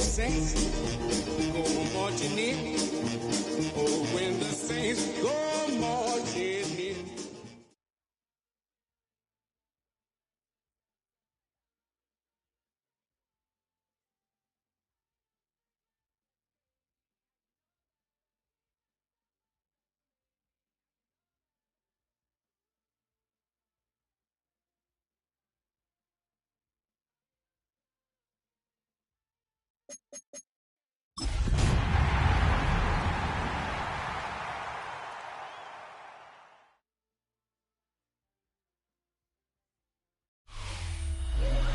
saints go marching in. Oh, when the saints go marching in.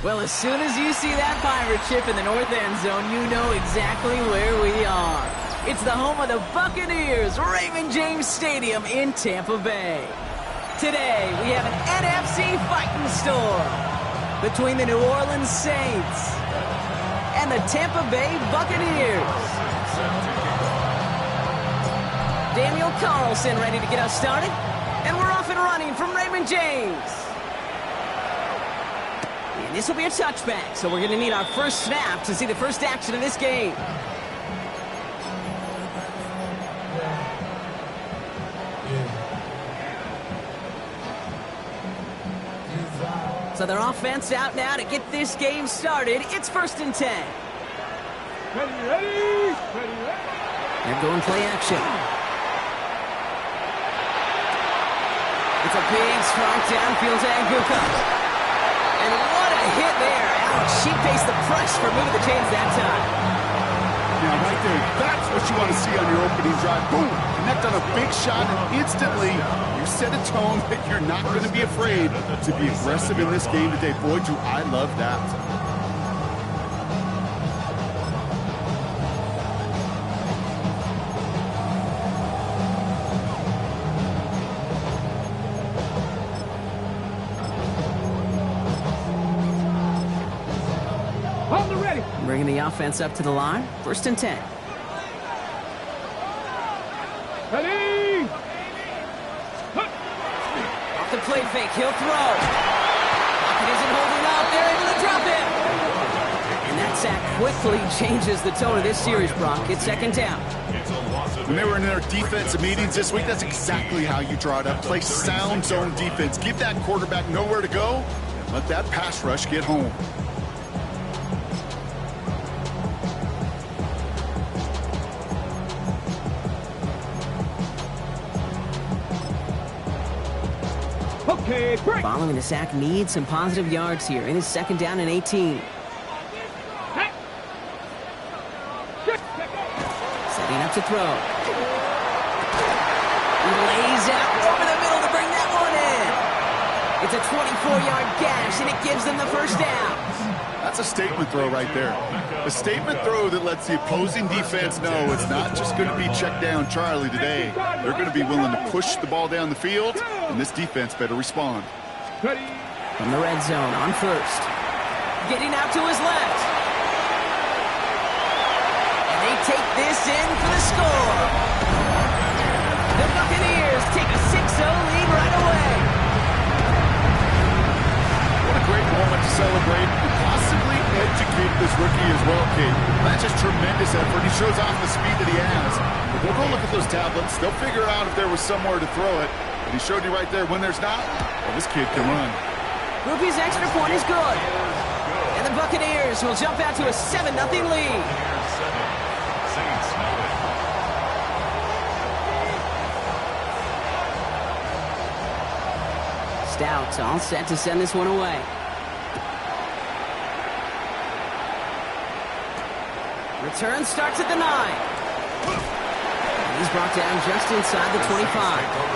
Well, as soon as you see that pirate ship in the north end zone, you know exactly where we are. It's the home of the Buccaneers, Raymond James Stadium in Tampa Bay. Today, we have an NFC fighting storm between the New Orleans Saints and the Tampa Bay Buccaneers. Daniel Carlson ready to get us started, and we're off and running from Raymond James. And this will be a touchback, so we're going to need our first snap to see the first action of this game. So their offense out now to get this game started. It's 1st and 10. Ready. They're going play action. It's a big, strong downfield to Anguka. And what a hit there. Ouch, she faced the press for moving the chains that time. Yeah, right there. That's what you want to see on your opening drive. Boom! Connect on a big shot, and instantly you set a tone that you're not going to be afraid to be aggressive in this game today. Boy, do I love that. Bringing the offense up to the line. 1st and 10. Ready. Off the play fake, he'll throw. Pocket isn't holding up. They're able to drop it. And that sack quickly changes the tone of this series, Brock. It's 2nd down. When they were in their defensive meetings this week, that's exactly how you draw it up. Play sound zone defense. Give that quarterback nowhere to go, and let that pass rush get home. Okay, break. Following the sack needs some positive yards here. It is 2nd down and 18. Setting up to throw. He lays out over the middle to bring that one in. It's a 24-yard gash, and it gives them the 1st down. That's a statement throw right there. A statement throw that lets the opposing defense know it's not just going to be check down Charlie today. They're going to be willing to push the ball down the field, and this defense better respond. From the red zone on 1st. Getting out to his left. And they take this in for the score. The Buccaneers take a 6-0 lead right away. What a great moment to celebrate and possibly educate this rookie as well, Kate. That's just tremendous effort. He shows off the speed that he has. But they'll go look at those tablets. They'll figure out if there was somewhere to throw it. But he showed you right there when there's not, well, this kid can run. Ruby's extra point is good. And the Buccaneers will jump out to a 7-0 lead. Stout all set to send this one away. Return starts at the 9. And he's brought down just inside the 25.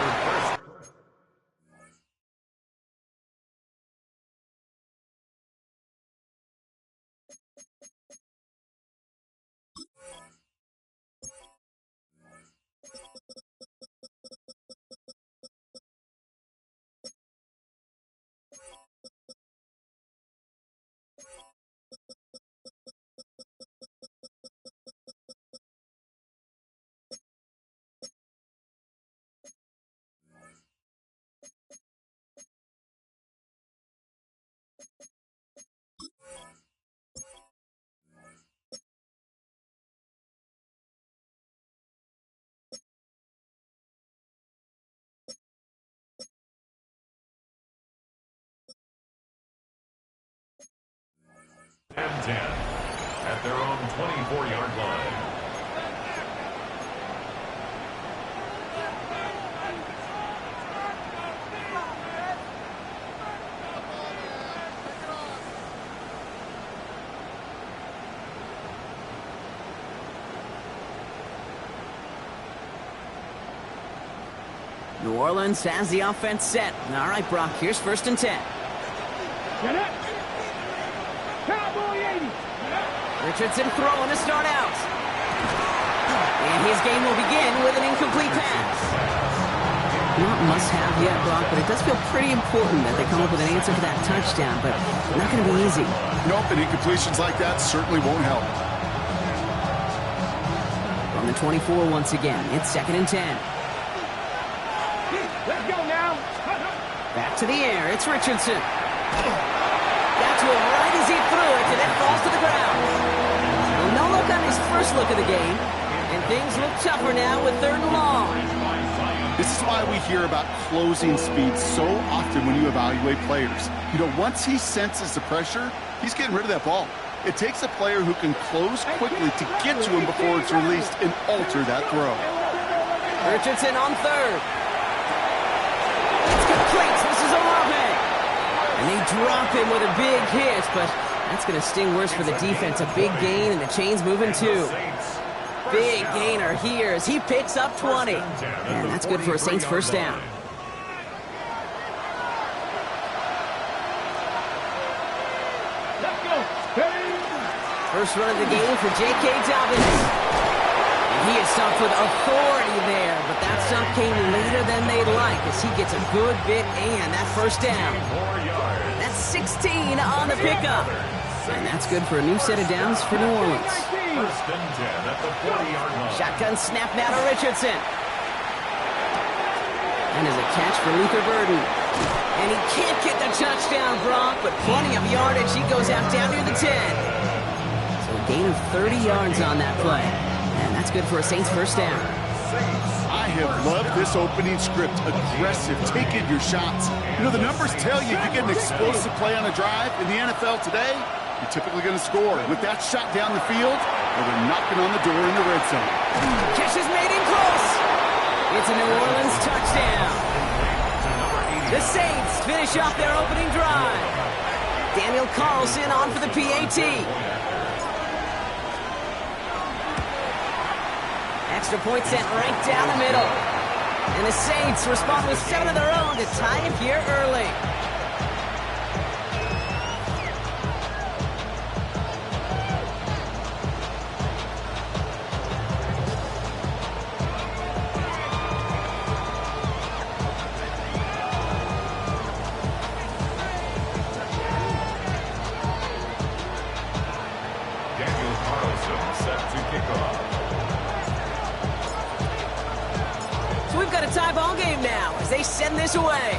10 at their own 24-yard line. New Orleans has the offense set. All right, Brock, here's 1st and 10. Get it. Cowboy 80. Richardson throwing to start out. And his game will begin with an incomplete pass. Not must-have yet, Brock, but it does feel pretty important that they come up with an answer for that touchdown, but not going to be easy. Nope, and incompletions like that certainly won't help. From the 24 once again, it's 2nd and 10. Let's go now. Back to the air, it's Richardson. That's one right as he threw it, and it falls to the ground. Well, no look on his first look of the game, and things look tougher now with 3rd and long. This is why we hear about closing speed so often when you evaluate players. You know, once he senses the pressure, he's getting rid of that ball. It takes a player who can close quickly to get to him before it's released and alter that throw. Richardson on 3rd. It's complete. This is Olave. And they drop him with a big hit, but that's going to sting worse for the defense. A big gain, and the chain's moving too. Big gainer here as he picks up 20. And that's good for a Saints 1st down. Let's go. First run of the game for J.K. Dobbins. He is stopped with authority there, but that stop came later than they'd like as he gets a good bit and that 1st down. That's 16 on the pickup. And that's good for a new set of downs for New Orleans. 1st and 10 at the 40-yard line. Shotgun snap now to Richardson. And is a catch for Luther Burden. And he can't get the touchdown, Brock, but plenty of yardage. He goes out down near the 10. So a gain of 30 yards on that play. And that's good for a Saints 1st down. I have loved this opening script. Aggressive, taking your shots. You know, the numbers tell you get an explosive play on a drive. In the NFL today, you're typically going to score. With that shot down the field, or they're knocking on the door in the red zone. Catch is made in close. It's a New Orleans touchdown. The Saints finish off their opening drive. Daniel Carlson on for the PAT. Extra point sent right down the middle. And the Saints respond with 7 of their own to tie it here early. Daniel Carlson set to kick off. So we've got a tie ball game now as they send this away.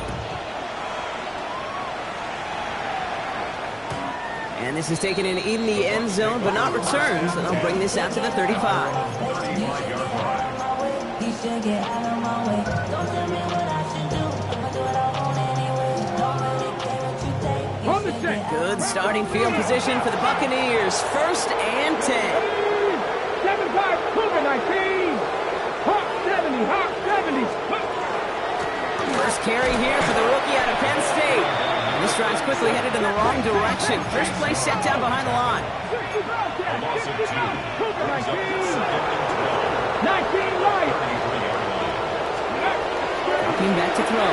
And this is taken in the end zone, but not returned, so they'll bring this out to the 35. 35-yard line. On the set. Good starting field position for the Buccaneers. 1st and 10. 7-5, Cougar 19. Hawk 70, Hawk 70. First carry here for the rookie out of Penn State. And this drive's quickly headed in the wrong direction. First play set down behind the line. A loss of 2. Cougar Brings up 19. 2nd and 19 right. 23-yard line. Looking back to throw.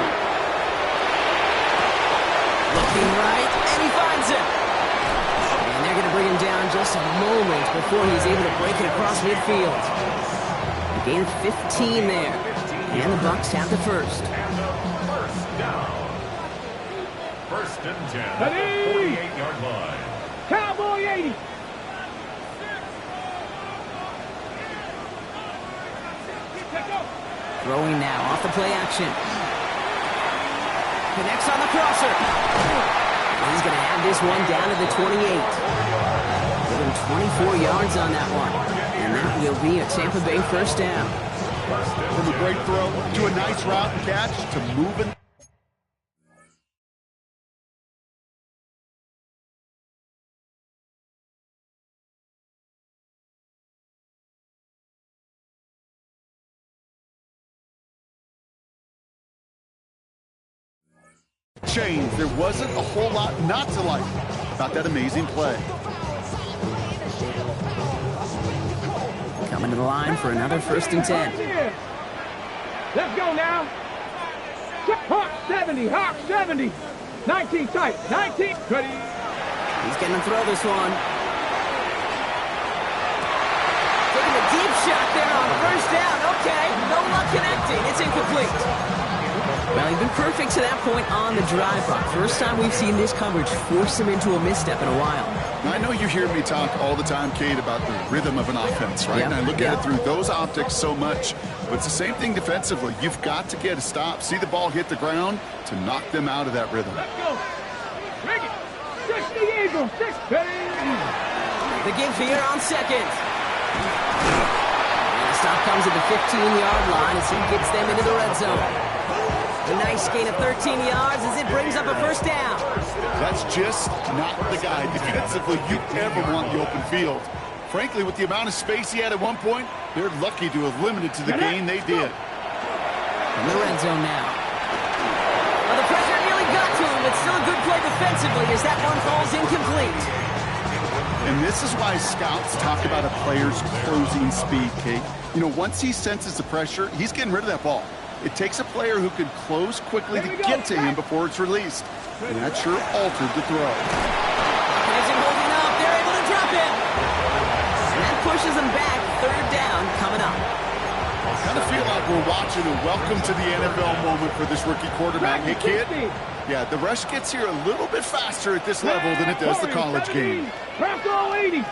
Looking right, and he finds it. And they're going to bring him down just a moment before he's able to break it across midfield. A gain of 15 there. And the Bucs have the first. And a 1st down. 1st and 10 at the 48-yard line. Cowboy 80. Throwing now off the play action. Connects on the crosser. He's going to have this one down to the 28. Give him 24 yards on that one. And that will be a Tampa Bay 1st down. From a great throw to a nice route and catch to moving. chains. There wasn't a whole lot not to like about that amazing play. Coming to the line for another 1st and 10. Let's go now. Hawk 70, Hawk 70. 19 tight, 19. Ready. He's going to throw this one. Taking a deep shot there on 1st down. Okay, no luck connecting. It's incomplete. Well, he's been perfect to that point on the drive, Brock. First time we've seen this coverage force him into a misstep in a while. I know you hear me talk all the time, Kate, about the rhythm of an offense, right? Yep. And I look at it through those optics so much. But it's the same thing defensively. You've got to get a stop, see the ball hit the ground to knock them out of that rhythm. Let's go. Bring it. 60 Eagles, 6. The give here on 2nd. And the stop comes at the 15-yard line as he gets them into the red zone. A nice gain of 13 yards as it brings up a 1st down. That's just not the guy defensively you ever want the open field. Frankly, with the amount of space he had at one point, they're lucky to have limited to the gain they did. In the red zone now. Well, the pressure nearly got to him, but still a good play defensively as that one falls incomplete. And this is why scouts talk about a player's closing speed, Kate. You know, once he senses the pressure, he's getting rid of that ball. It takes a player who can close quickly to get to him before it's released. And that sure altered the throw. Isn't holding up. They're able to drop him. And that pushes him back. 3rd down coming up. I kind of feel like we're watching a welcome to the NFL moment for this rookie quarterback. Hey, kid. Yeah, the rush gets here a little bit faster at this level than it does the college game. Bronco 80.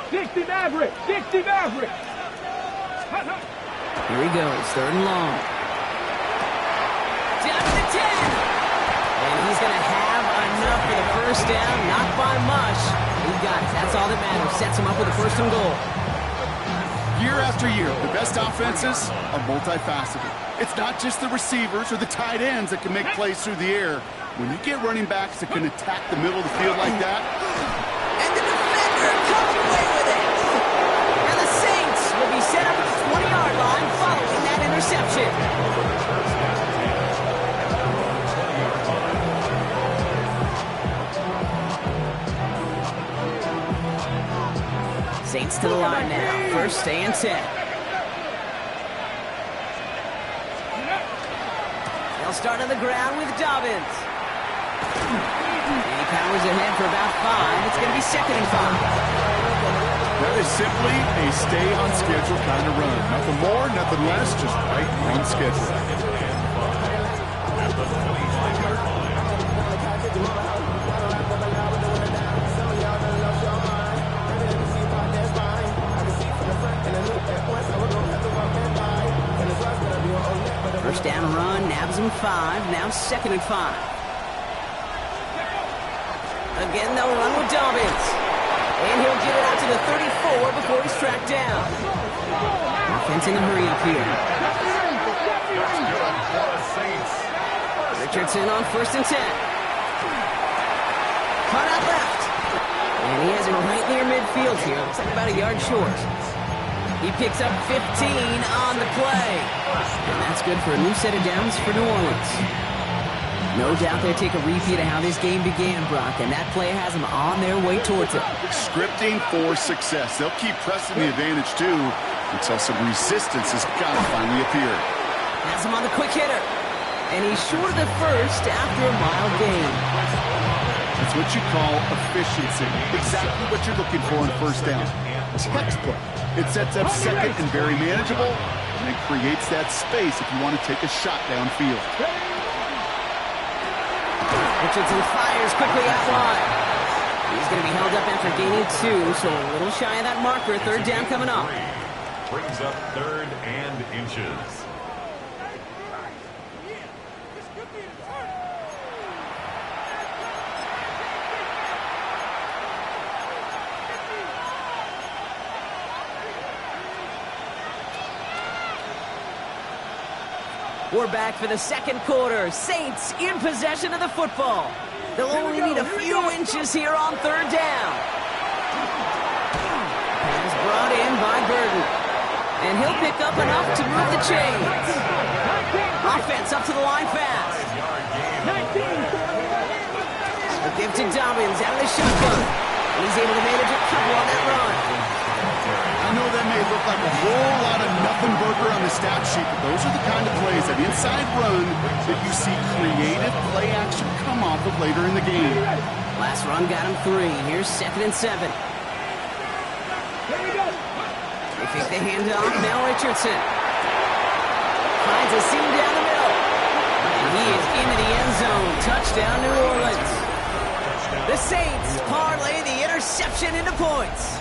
60 Maverick. 60 Maverick. Here he goes. 3rd and long. Down to the 10. And he's going to have enough for the 1st down. Not by much. He got it. That's all that matters. Sets him up with a 1st and goal. Year after year, the best offenses are multifaceted. It's not just the receivers or the tight ends that can make plays through the air. When you get running backs that can attack the middle of the field like that. And the defender comes away with it. And the Saints will be set up at the 20-yard line following that interception. Saints to the line now. 1st and 10. They'll start on the ground with Dobbins. And he powers ahead for about 5. It's going to be 2nd and 5. That is simply a stay on schedule kind of run. Nothing more, nothing less, just right on schedule. First down run, nabs him 5. Now 2nd and 5. Again, they'll run with Dobbins. And he'll get it out to the 34 before he's tracked down. Offense in a hurry up here. Richardson on 1st and 10. Cut out left. And he has it right near midfield here. Looks like about a yard short. He picks up 15 on the play. And that's good for a new set of downs for New Orleans. No doubt they take a repeat of how this game began, Brock, and that play has them on their way towards it. Scripting for success. They'll keep pressing the advantage, too, until some resistance has got to finally appear. Has him on the quick hitter. And he's short of the 1st after a mild gain. That's what you call efficiency. Exactly what you're looking for in 1st down. Textbook. It sets up 2nd and very manageable, and it creates that space if you want to take a shot downfield. Richardson fires quickly out wide. He's going to be held up after gaining 2, so a little shy of that marker. 3rd down coming up. Brings up 3rd and inches. We're back for the 2nd quarter. Saints in possession of the football. They'll only need a few inches here on 3rd down. Pass brought in by Burton. And he'll pick up enough to move the chains. Offense up to the line fast. 19 Give to Dobbins out of the shotgun. He's able to manage a couple on that run. I know that may look like a whole lot of nothing burger on the stat sheet, but those are the kind of plays, that inside run, that you see creative play action come off of later in the game. Last run got him 3. Here's 2nd and 7. They fake the handoff. Now Richardson finds a seam down the middle. And he is into the end zone. Touchdown, New Orleans. The Saints parlay the interception into points.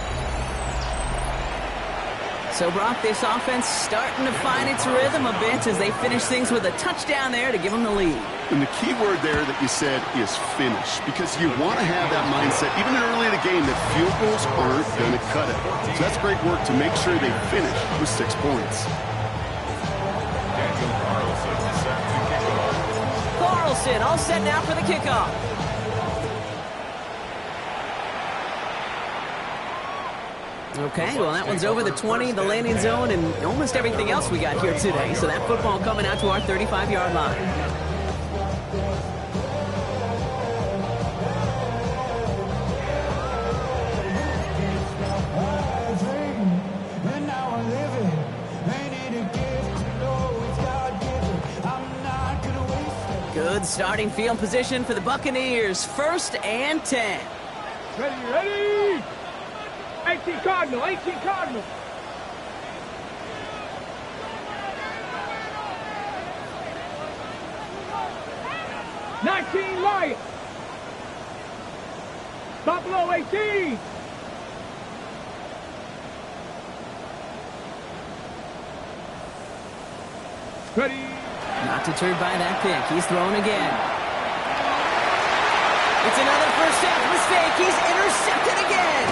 So, Brock, this offense starting to find its rhythm a bit as they finish things with a touchdown there to give them the lead. And the key word there that you said is finish, because you want to have that mindset, even early in the game, that field goals aren't going to cut it. So that's great work to make sure they finish with 6 points. Carlson all set now for the kickoff. Okay, well, that one's over the 20, the landing zone, and almost everything else we got here today. So that football coming out to our 35-yard line. Good starting field position for the Buccaneers. 1st and 10. Ready! 18 Cardinal, 18 Cardinal. $19 Lions. Stop below 18. Ready. Not deterred by that pick. He's throwing again. It's another first half mistake. He's intercepted again.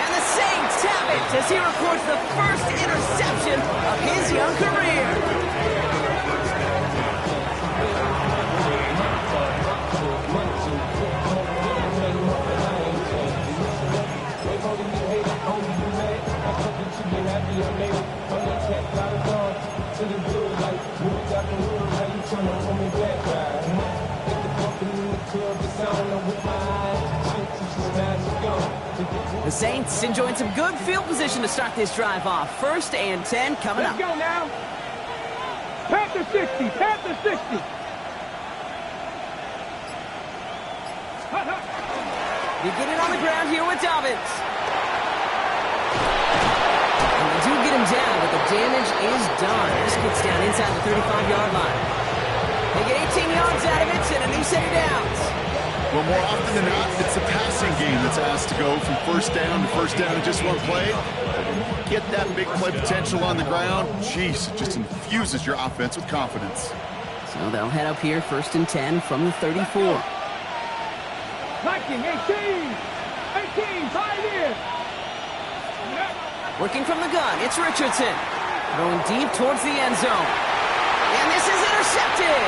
And the Saints have it as he records the first interception of his young career. The Saints enjoying some good field position to start this drive off. 1st and 10 coming up. Let's go now. Panther 60, Panther 60. Beginning on the ground here with Dobbins. And they do get him down, but the damage is done. This gets down inside the 35-yard line. They get 18 yards out of it and a new set of downs. Well, more often than not, it's the passing game that's asked to go from first down in just one play. Get that big play potential on the ground. Jeez, it just infuses your offense with confidence. So they'll head up here 1st and 10 from the 34. Liking 18, 5 in. Working from the gun, it's Richardson. Throwing deep towards the end zone. And this is intercepted.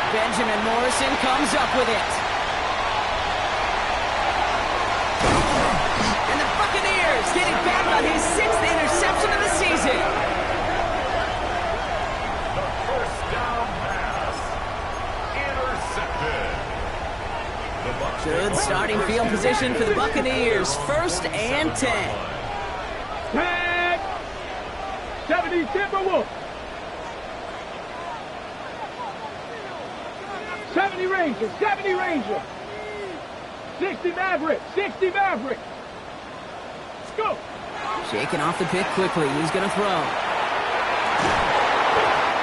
Benjamin Morrison comes up with it. And the Buccaneers getting back on his 6th interception of the season. The first down pass. Intercepted. Good starting field position for the Buccaneers. 1st and 10. Tag. 70 Timberwolves. 70 Rangers, 70 Rangers. 60 Mavericks, 60 Mavericks. Let's go. Shaking off the pick quickly. He's going to throw.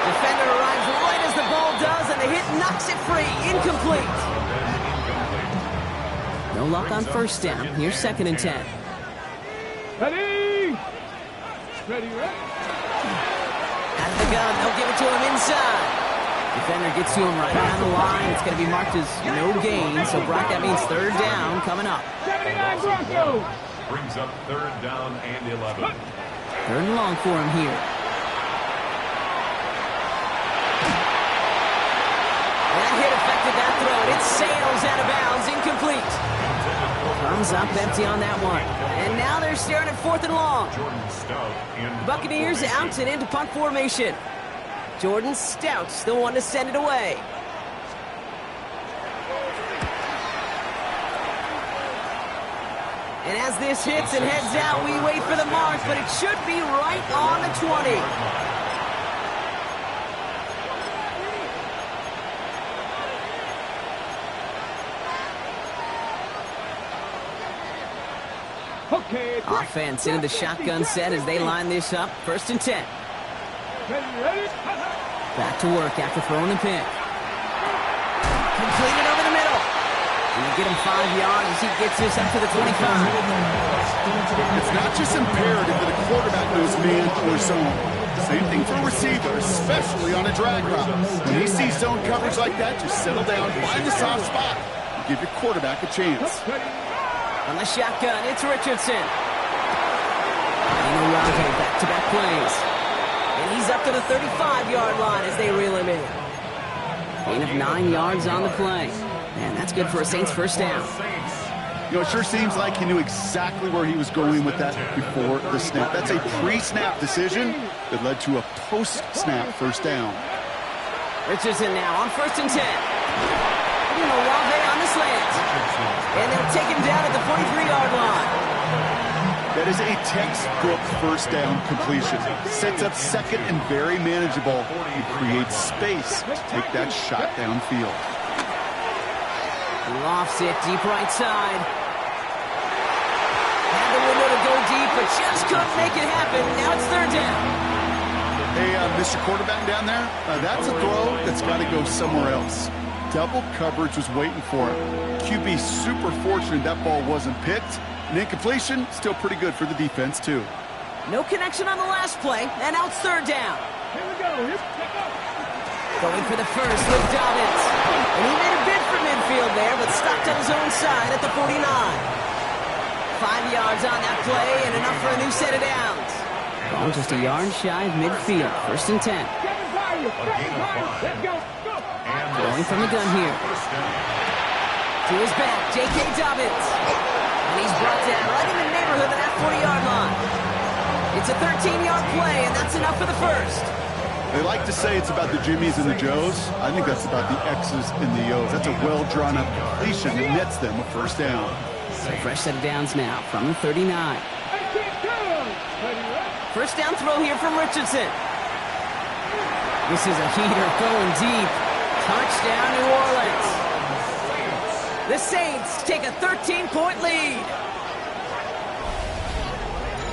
Defender arrives right as the ball does, and the hit knocks it free. Incomplete. No luck on 1st down. Here's 2nd and 10. Ready. Out of the gun. They'll give it to him inside. Defender gets to him right on the line. It's going to be marked as no gain. So, Brock, that means 3rd down coming up. 79 Broncos. Brings up 3rd down and 11. 3rd and long for him here. That hit affected that throw. It sails out of bounds. Incomplete. Comes up empty on that one. And now they're staring at 4th and long. Buccaneers out and into punt formation. Jordan Stout's the one to send it away. And as this hits and heads out, we wait for the mark, but it should be right on the 20. Okay. Offense into the shotgun set as they line this up. 1st and 10. Back to work after throwing the pick. Completed over the middle. And they get him 5 yards as he gets this up to the 25. It's not just imperative that a quarterback knows man or zone. Same thing for a receiver, especially on a drag route. When he sees zone coverage like that, just settle down, find the soft spot, and give your quarterback a chance. On the shotgun, it's Richardson. And Olave, back-to-back plays. And he's up to the 35-yard line as they reel him in. Gain of 9 yards on the play. And that's good for a Saints first down. You know, it sure seems like he knew exactly where he was going with that before the snap. That's a pre-snap decision that led to a post-snap first down. Richardson now on 1st and 10. Olave on the slant. And they'll take him down at the 43-yard line. That is a textbook first down completion. Sets up second and very manageable. He creates space to take that shot downfield. Lofts it deep right side. Had the window to go deep, but just couldn't make it happen. Now it's 3rd down. Hey, Mr. Quarterback down there, that's a throw that's got to go somewhere else. Double coverage was waiting for him. QB super fortunate that ball wasn't picked. An incompletion, still pretty good for the defense, too. No connection on the last play, and now it's 3rd down. Here we go. Going for the first with Dobbins. And he made a bid for midfield there, but stopped on his own side at the 49. 5 yards on that play, and enough for a new set of downs. Ball just a yard shy of midfield. 1st and 10. Let's go. Going from the gun here. To his back, J.K. Dobbins. And he's brought down right in the neighborhood of that 40-yard line. It's a 13-yard play, and that's enough for the first. They like to say it's about the Jimmies and the Joes. I think that's about the X's and the O's. That's a well-drawn-up completion that nets them a first down. So fresh set of downs now from the 39. First down throw here from Richardson. This is a heater going deep. Touchdown, New Orleans. The Saints take a 13-point lead.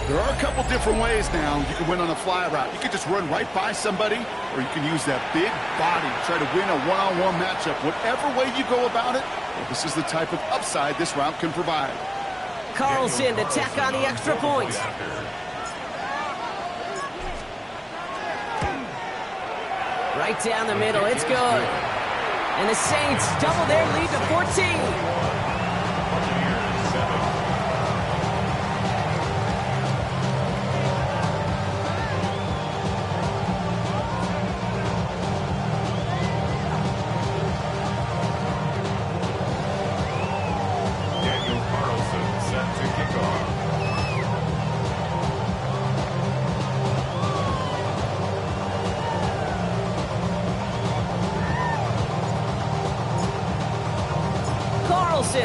There are a couple different ways now you can win on a fly route. You can just run right by somebody, or you can use that big body, try to win a one-on-one matchup. Whatever way you go about it, well, this is the type of upside this route can provide. Carlson to tack on the extra points. Right down the middle, it's good. And the Saints double their lead to 14.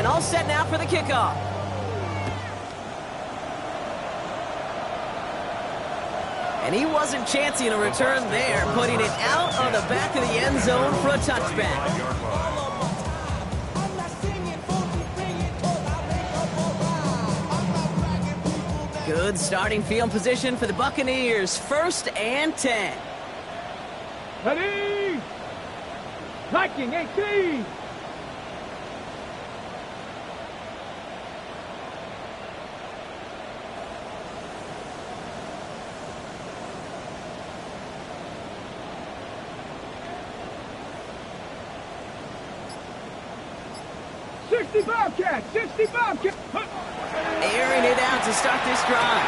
All set now for the kickoff. And he wasn't chancing a return there, putting it out on the back of the end zone for a touchback. Good starting field position for the Buccaneers. 1st and 10. Ready? Liking 18. Bobcat, 60 Bobcat. Airing it out to start this drive.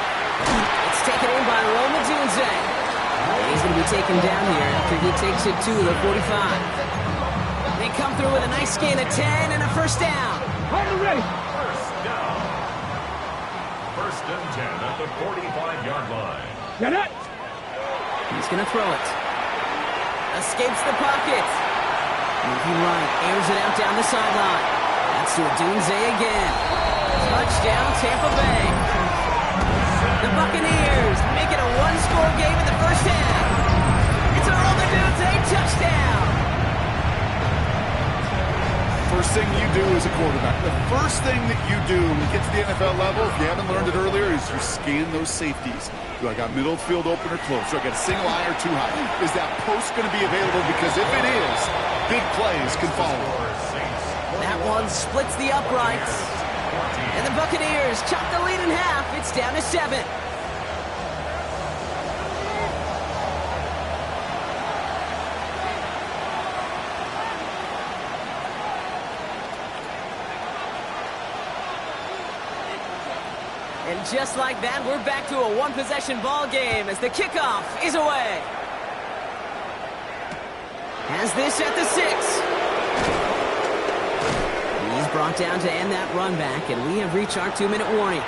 It's taken in by Roma Dunze. He's going to be taken down here after he takes it to the 45. They come through with a nice gain of 10 and a first down. On the ready. First down. 1st and 10 at the 45-yard line. Get it. He's going to throw it. Escapes the pocket. Moving right, airs it out down the sideline. That's to Dunze again. Touchdown, Tampa Bay. The Buccaneers make it a one-score game in the first half. It's a roll the dudes, touchdown. First thing you do as a quarterback, the first thing that you do when you get to the NFL level, if you haven't learned it earlier, is you scan those safeties. Do I got middle of the field open or close? Do I got a single high or too high? Is that post going to be available? Because if it is, big plays can follow. That one splits the uprights. And the Buccaneers chop the lead in half. It's down to 7. And just like that, we're back to a one-possession ball game as the kickoff is away. Has this at the 6. He's brought down to end that run back, and we have reached our 2-minute warning.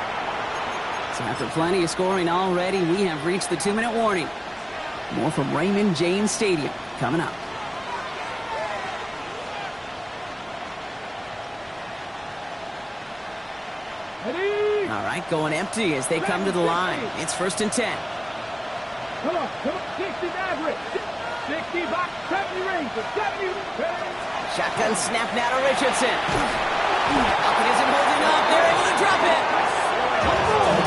So after plenty of scoring already, we have reached the 2-minute warning. More from Raymond James Stadium coming up. All right, going empty as they come to the line. It's 1st and 10. Come on, 60 Maverick. 60 box, 70 Rangers, 70 Shotgun snap now to Richardson. Falcon isn't holding up. They're able to drop it.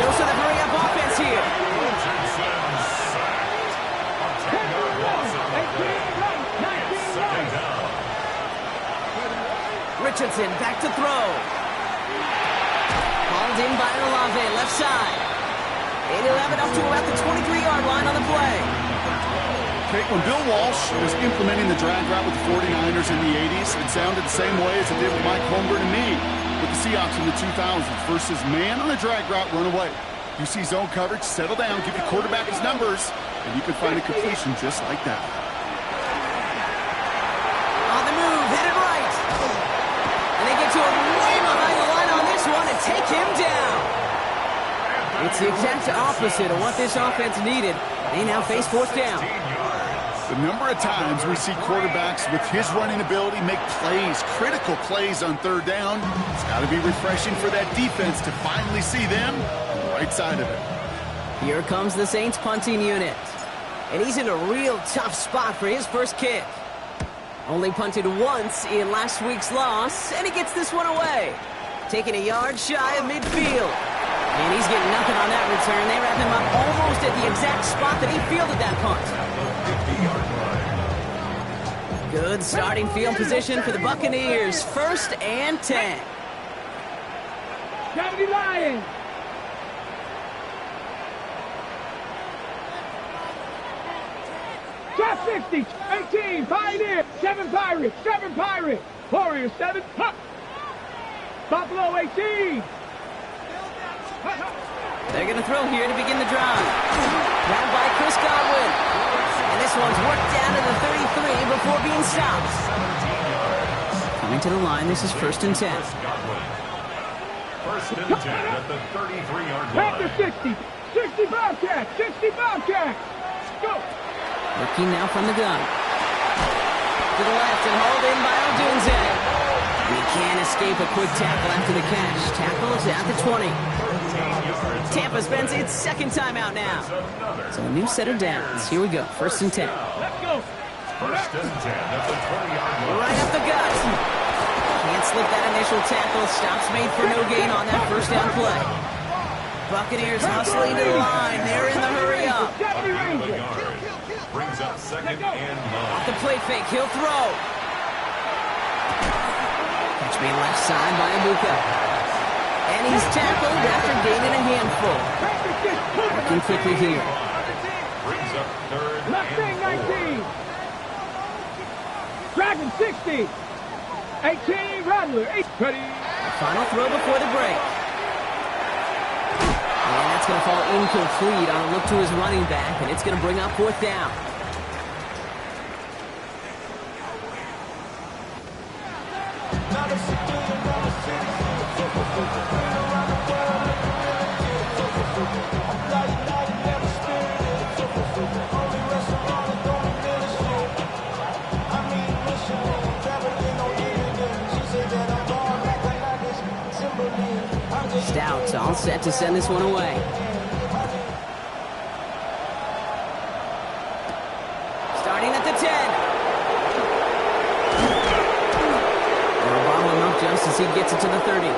Dose of the hurry-up offense here. Richardson back to throw. Hauled in by Olave, left side. 8-11 up to about the 23-yard line on the play. Okay, when Bill Walsh was implementing the drag route with the 49ers in the 80s, it sounded the same way as it did with Mike Holmgren and me with the Seahawks in the 2000s versus man on the drag route, run away. You see zone coverage, settle down, give your quarterback his numbers, and you can find a completion just like that. On the move, headed right. And they get to him way behind the line on this one and take him down. It's the exact opposite of what this offense needed. They now face 4th down. The number of times we see quarterbacks with his running ability make plays, critical plays on 3rd down. It's got to be refreshing for that defense to finally see them on the right side of it. Here comes the Saints punting unit. And he's in a real tough spot for his first kick. Only punted once in last week's loss, and he gets this one away. Taking a yard shy of midfield. And he's getting nothing on that return. They wrap him up almost at the exact spot that he fielded that punt. Good starting field position for the Buccaneers. 1st and 10. 70 Lions. Top 60, 18, Pioneer, 7 Pirates, 7 Pirates, Warriors 7, huh. Buffalo 18. They're going to throw here to begin the drive. Grabbed by Chris Godwin. And this one's worked down to the 33 before being stopped. Coming to the line, this is 1st and 10. 1st and 10 at the 33-yard line. Panther 60, 60 Bobcats, 60 Bobcats. Go. Looking now from the gun. To the left and hauled in by Odunze. He can't escape a quick tackle after the catch. Tackle is at the 20. Tampa spends its 2nd timeout now. So a new set of downs. Here we go. 1st and 10. Let's go. 1st and 10 at the 20-yard line. Right up the gut. Can't slip that initial tackle. Stops made for no gain on that 1st down play. Buccaneers hustling to the line. They're in the hurry up. Brings up 2nd and 9. Off the play fake. He'll throw. Catch made left side by Ibuka. And he's tackled after gaining a handful. Working quickly here. Brings up 3rd Mustang and 19. Dragon 60. 18 Rattler. 8. Ready. The final throw before the break. And that's going to fall incomplete on a look to his running back, and it's going to bring up 4th down. Stout all set to send this one away. Starting at the 10. They'll bottle him up just as he gets it to the 30.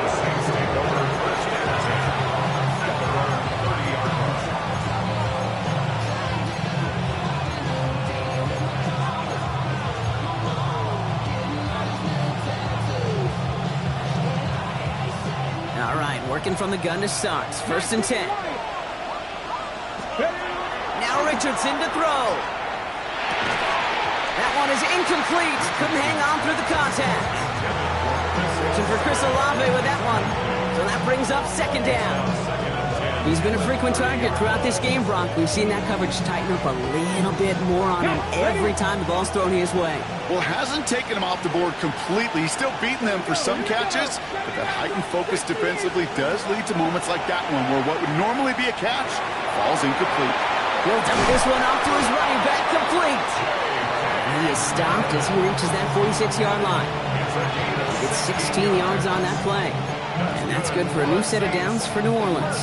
All right, working from the gun to start. 1st and 10. Now Richardson to throw. That one is incomplete. Couldn't hang on through the contact. Searching for Chris Olave with that one. So that brings up 2nd down. He's been a frequent target throughout this game, Brock. We've seen that coverage tighten up a little bit more on him every time the ball's thrown his way. Well, hasn't taken him off the board completely. He's still beating them for some catches, but that heightened focus defensively does lead to moments like that one where what would normally be a catch falls incomplete. He'll dump this one off to his running back, complete. He is stopped as he reaches that 46-yard line. He gets 16 yards on that play. And that's good for a new set of downs for New Orleans.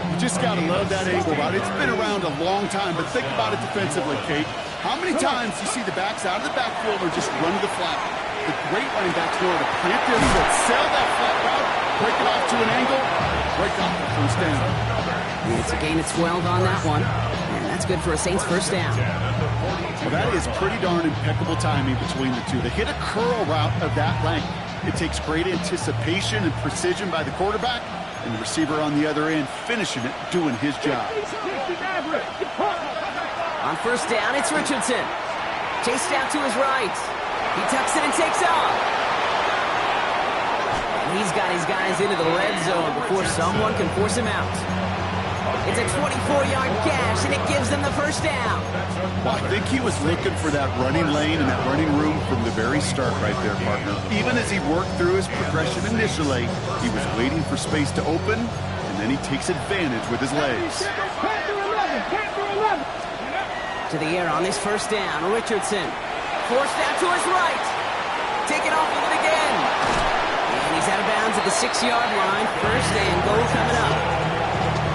You just got to love that angle route. It's been around a long time, but think about it defensively, Kate. How many times do you see the backs out of the backfield or just run to the flat? The great running backs know how to plant their foot, sell that flat route, break it off to an angle, break off the 1st down. And it's a gain of 12 on that one. And that's good for a Saints 1st down. Well, that is pretty darn impeccable timing between the two. They hit a curl route of that length. It takes great anticipation and precision by the quarterback, and the receiver on the other end finishing it, doing his job. On 1st down, it's Richardson. Chased out to his right. He tucks it and takes off. And he's got his guys into the red zone before someone can force him out. It's a 24-yard gash, and it gives them the 1st down. Well, I think he was looking for that running lane and that running room from the very start right there, partner. Even as he worked through his progression initially, he was waiting for space to open, and then he takes advantage with his legs. To the air on this 1st down, Richardson. Forced out to his right. Taken off with it again. And he's out of bounds at the 6-yard line. 1st and goal coming up.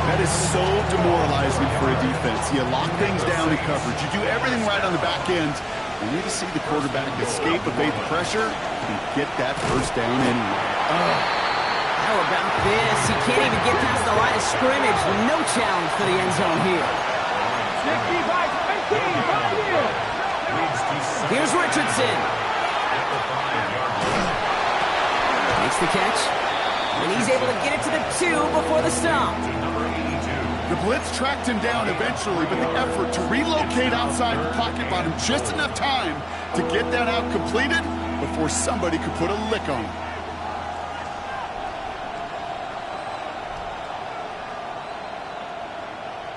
That is so demoralizing for a defense. You lock things down in coverage. You do everything right on the back end. You need to see the quarterback escape, evade the pressure, and get that 1st down anyway. How about this? He can't even get past the line of scrimmage. No challenge for the end zone here. Here's Richardson. Makes the catch. And he's able to get it to the 2 before the stop. The blitz tracked him down eventually, but the effort to relocate outside the pocket bought him just enough time to get that out completed before somebody could put a lick on him.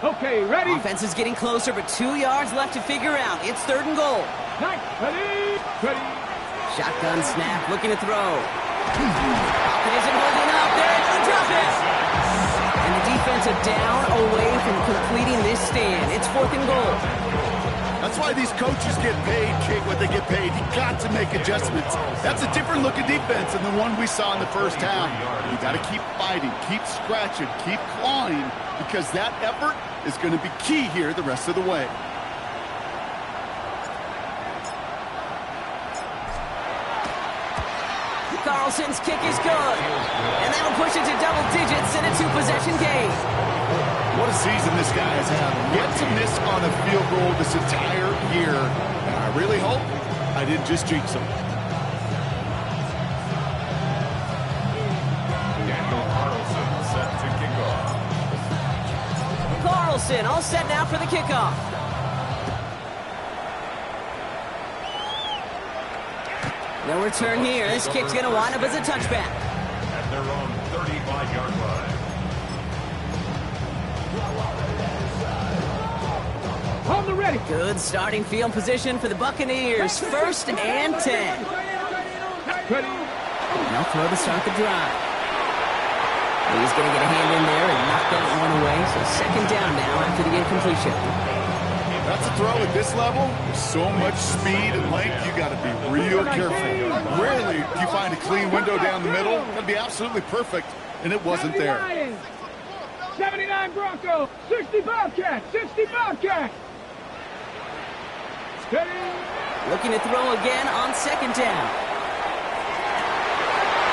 Okay, ready? Offense is getting closer, but 2 yards left to figure out. It's 3rd and goal. Ready? Shotgun snap, looking to throw. Pocket isn't holding up. They're able to drop it. And the defensive down away from completing this stand. It's 4th and goal. That's why these coaches get paid, Kate, what they get paid. You got to make adjustments. That's a different looking defense than the one we saw in the 1st half. You got to keep fighting, keep scratching, keep clawing, because that effort is going to be key here the rest of the way. Carlson's kick is good. And that'll push it to double digits in a 2-possession game. What a season this guy has had. Yet to miss on a field goal this entire year. And I really hope I didn't just jinx him. Set to kick off. Carlson all set now for the kickoff. No return here. This kick's going to wind up as a touchback. At their own 35-yard line. On the ready. Good starting field position for the Buccaneers. 1st and 10. Ready. They'll throw to start the drive. He's going to get a hand in there and knock that one away. So 2nd down now after the incompletion. That's a throw at this level. With so much speed and length, you got to be real careful. Rarely do you find a clean window down the middle. That'd be absolutely perfect, and it wasn't there. 79 Broncos, 60 Bobcats, 60 Bobcats. Looking to throw again on second down.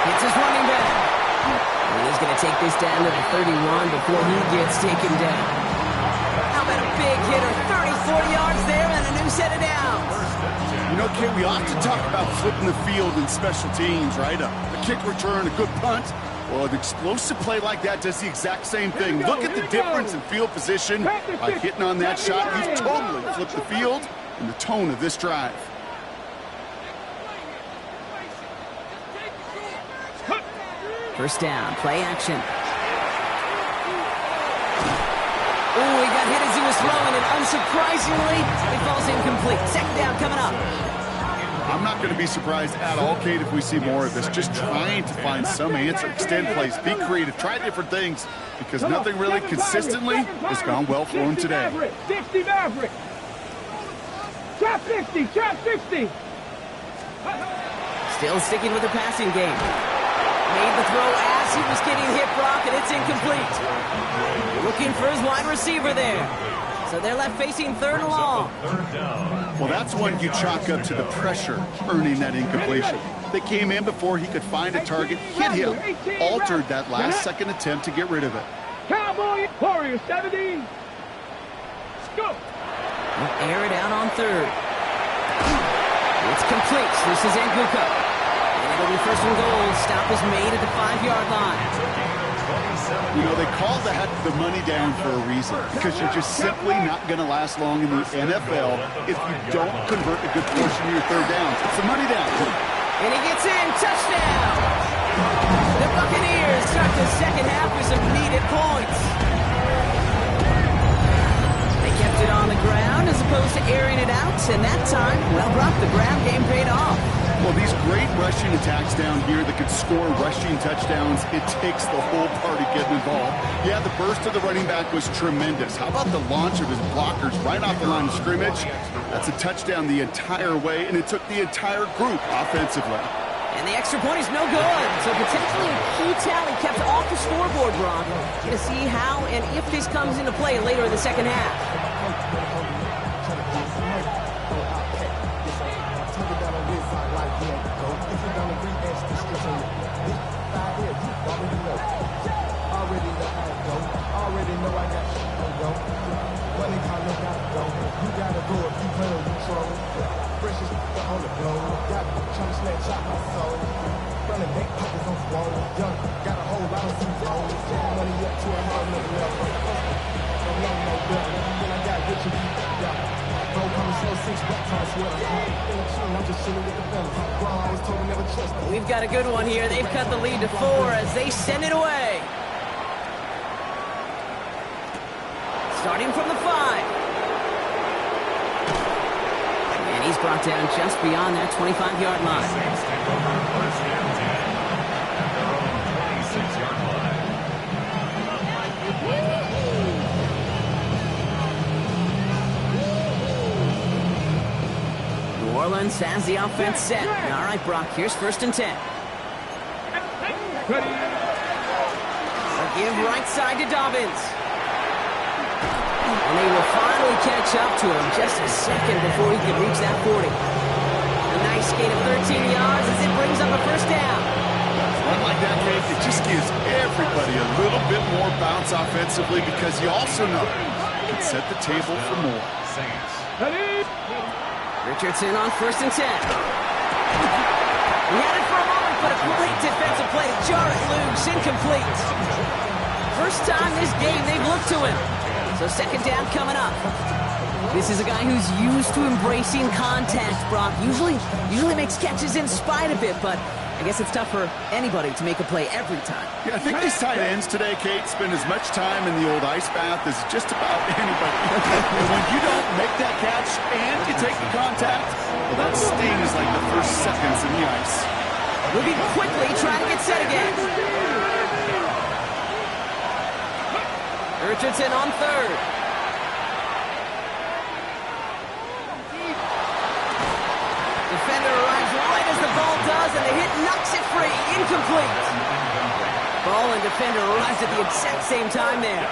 It's his running back. And he's going to take this down to the 31 before he gets taken down. How about a big hitter? 34 yards there and a new set of downs. You know, Kate, we often talk about flipping the field in special teams, right? A kick return, a good punt. Well, an explosive play like that does the exact same thing. Look at the difference in field position. By hitting on that shot, you've totally flipped the field and the tone of this drive. First down, play action. Oh, he got hit as he was throwing, and unsurprisingly, it falls incomplete. Second down coming up. I'm not going to be surprised at all, Kate, if we see more of this. Just trying to find some answer, extend plays, be creative, try different things, because nothing really consistently has gone well for him today. 60 Maverick. Trap 50, trap 50. Still sticking with the passing game. Made the throw as he was getting hit, Brock, and it's incomplete. Looking for his wide receiver there. So they're left facing third and long. Well, that's one you chalk up to the pressure earning that incompletion. They came in before he could find a target, hit him, altered that last-second attempt to get rid of it. Cowboy Warriors 70. Go. We'll air it out on third. It's complete. This is Nguka. It'll be first and goal. Stop is made at the 5-yard line. You know, they call that the money down for a reason, because you're just simply not going to last long in the NFL if you don't convert a good portion of your third downs. It's the money down. And he gets in. Touchdown. The Buccaneers start the second half with some needed points. They kept it on the ground as opposed to airing it out, and that time, well, Brock, the ground game paid off. Well, these great rushing attacks down here that could score rushing touchdowns, it takes the whole party getting involved. Yeah, the burst of the running back was tremendous. How about the launch of his blockers right off the line of scrimmage? That's a touchdown the entire way, and it took the entire group offensively. And the extra point is no good. So potentially a key tally kept off the scoreboard, Brock. To see how and if this comes into play later in the second half. We've got a good one here. They've cut the lead to 4 as they send it away. Starting from the 5. And he's brought down just beyond that 25-yard line. New Orleans has the offense set. All right, Brock, here's first and 10. A give right side to Dobbins. And they will finally catch up to him just a second before he can reach that 40. A nice gain of 13 yards as it brings up a first down. One like that, Kate, it just gives everybody a little bit more bounce offensively because you also know it can set the table for more. Richardson on first and 10. He had it for a moment, but a great defensive play to jar it loose, incomplete. First time this game they've looked to him. So second down coming up. This is a guy who's used to embracing contact, Brock. Usually makes catches in spite of it, but I guess it's tough for anybody to make a play every time. Yeah, I think these tight ends today, Kate, spend as much time in the old ice bath as just about anybody. And when you don't make that catch and you take the contact, well, that stings like the first seconds in the ice. Moving quickly, trying to get set again. Richardson on third. incomplete. Ball and defender arrives at the exact same time there.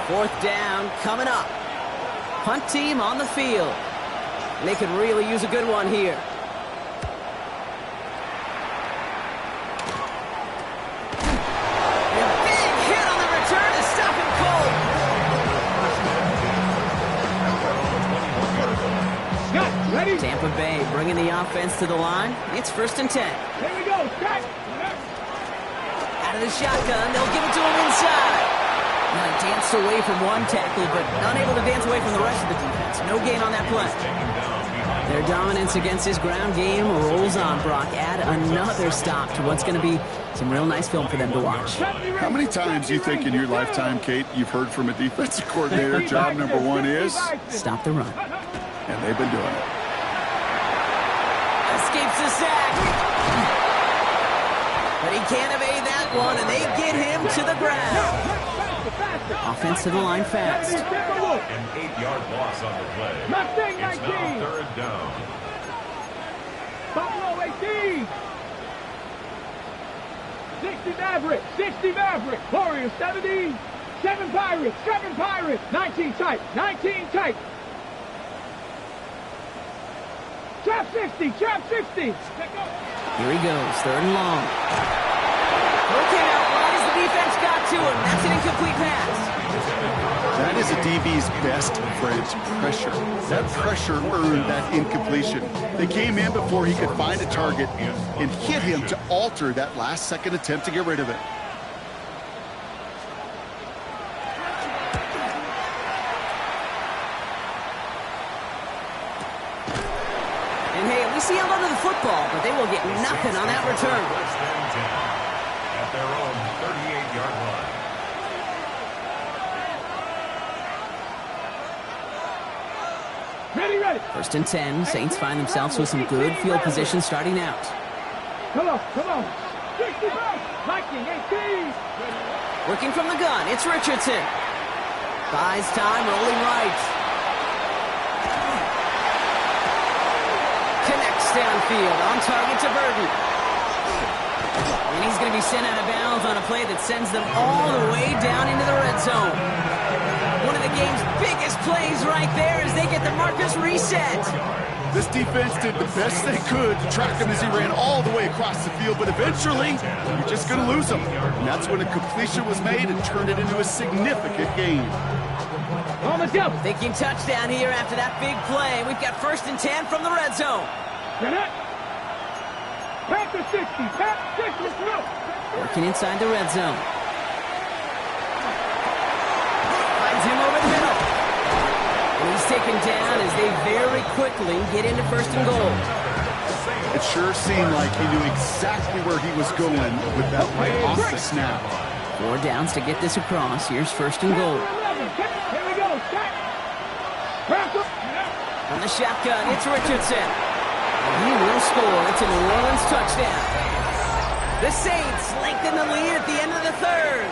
4th down coming up. Punt team on the field. And they could really use a good one here. And a big hit on the return to stop him cold. Ready? Tampa Bay bringing the offense to the line. It's 1st and 10. Here we go. Start. Out of the shotgun, they'll give it to him inside. Now he danced away from one tackle, but unable to dance away from the rest of the defense. No gain on that play. Their dominance against this ground game rolls on, Brock. Add another stop to what's going to be some real nice film for them to watch. How many times do you think in your lifetime, Kate, you've heard from a defensive coordinator, job number 1 is? Stop the run. And they've been doing it. Escapes the sack. But he can't evade that one, and they get him to the ground. Offense to the line fast. An 8-yard loss on the play. It's now 3rd down. Buffalo 18. 60 Maverick. 60 Maverick. Warriors 70. 7 Pirates. 7 Pirates. 19 tight. 19 tight. Trap 60. Trap 60. Here he goes. 3rd and long. Okay, now wide as the defense got to him. That's an incomplete pass. That is a DB's best friend, pressure. That pressure earned that incompletion. They came in before he could find a target and hit him to alter that last-second attempt to get rid of it. And hey, at least he held onto the football, but they will get nothing on that return. At their own 38-yard line. Ready, ready. 1st and 10. Saints find themselves with some good field position starting out. Come on, come on. 60 Viking 18. Working from the gun, it's Richardson. Buys time, rolling right. Connects downfield, on target to Burton. And he's going to be sent out of bounds on a play that sends them all the way down into the red zone. One of the game's biggest plays right there as they get the markers reset. This defense did the best they could to track him as he ran all the way across the field, but eventually, you're just going to lose him. And that's when a completion was made and turned it into a significant gain. On the jump. Thinking touchdown here after that big play. We've got 1st and 10 from the red zone. Get it. Panther 60. Panther 60. Working inside the red zone. Finds him over the middle. And he's taken down as they very quickly get into 1st and goal. It sure seemed like he knew exactly where he was going with that play off the snap. 4 downs to get this across. Here's 1st and goal. Here we go. From the shotgun, it's Richardson. And he will score. It's a New Orleans touchdown. The Saints lengthen the lead at the end of the 3rd.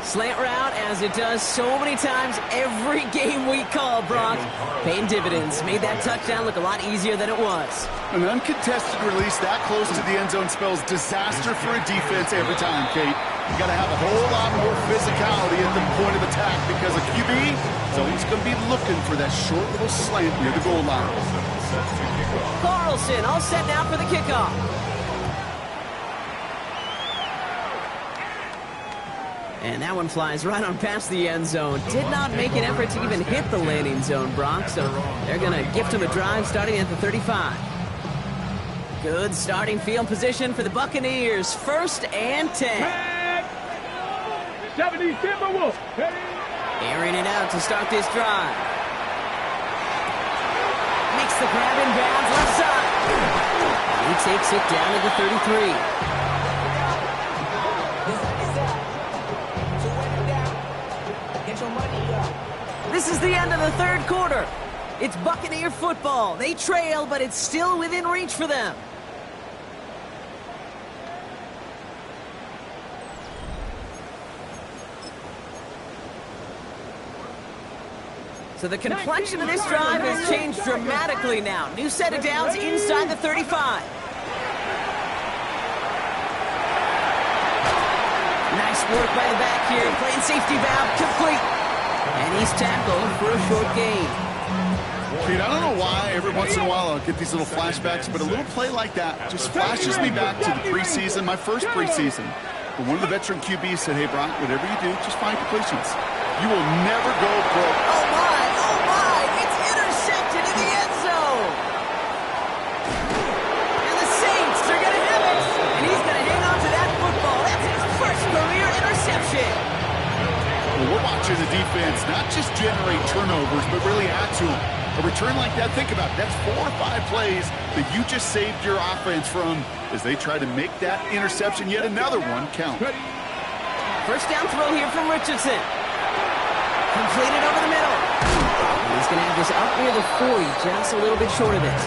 Slant route, as it does so many times every game we call, Brock. Paying dividends. Made that touchdown look a lot easier than it was. An uncontested release that close to the end zone spells disaster for a defense every time, Kate. You got to have a whole lot more physicality at the point of attack because a QB is always going to be looking for that short little slant near the goal line. Carlson all set now for the kickoff. And that one flies right on past the end zone. Did not make an effort to even hit the landing zone, Brock. So they're going to gift him a drive starting at the 35. Good starting field position for the Buccaneers. 1st and 10. 70 Timberwolves. Airing it out to start this drive. Makes the grab in bounds left side. He takes it down to the 33. This is the end of the 3rd quarter. It's Buccaneer football. They trail, but it's still within reach for them. So the complexion of this drive has changed dramatically now. New set of downs inside the 35. Nice work by the back here. Playing safety valve, complete. And he's tackled for a short gain. Pete, I don't know why every once in a while I'll get these little flashbacks, but a little play like that just flashes me back to the preseason, my first preseason. But one of the veteran QBs said, hey, Brock, whatever you do, just find completions. You will never go broke. Oh, my, it's intercepted in the end zone. And the Saints are going to have it. And he's going to hang on to that football. That's his first career interception. Well, we're watching the defense not just generate turnovers, but really add to them. A return like that, think about it. That's 4 or 5 plays that you just saved your offense from as they try to make that interception, yet another one, count. First down throw here from Richardson. Completed over the middle. And he's going to have this up near the 40, just a little bit short of it.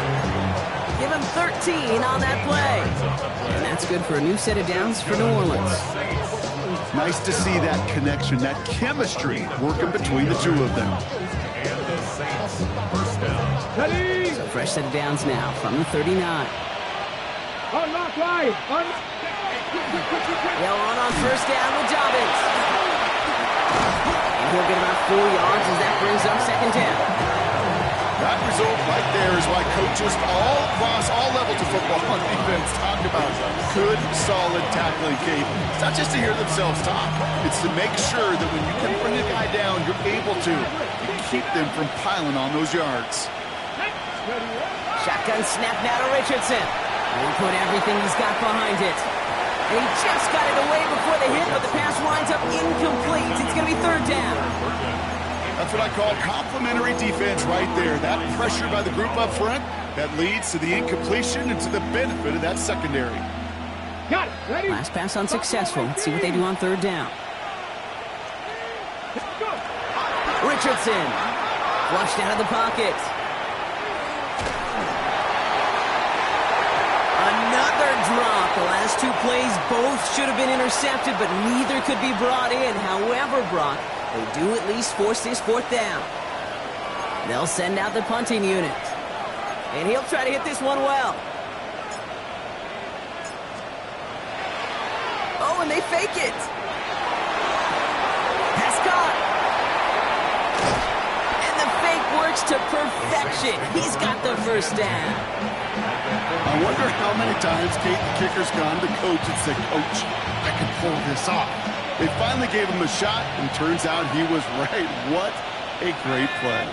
Give him 13 on that play. And that's good for a new set of downs for New Orleans. Nice to see that connection, that chemistry working between the two of them. So fresh set of downs now from the 39. Unlock line. They'll run on first down with Dobbins. And he'll get about 4 yards as that brings up second down. That result right there is why coaches all across all levels of football on defense talk about good, solid tackling, Kate. It's not just to hear themselves talk. It's to make sure that when you can bring a guy down, you're able to keep them from piling on those yards. Shotgun snap now to Richardson. He put everything he's got behind it. And he just got it away before the hit, but the pass winds up incomplete. It's going to be third down. That's what I call complimentary defense right there. That pressure by the group up front, that leads to the incompletion and to the benefit of that secondary. Got it. Ready? Last pass unsuccessful. Let's see what they do on third down. Richardson. Flushed out of the pocket. Another drop. The last 2 plays both should have been intercepted, but neither could be brought in. However, Brock, they do at least force this fourth down. They'll send out the punting unit. And he'll try to hit this one well. Oh, and they fake it. Pass caught. And the fake works to perfection. He's got the first down. I wonder how many times, Kate, the kicker's gone to coach and said, Coach, I can pull this off. They finally gave him a shot, and turns out he was right. What a great play.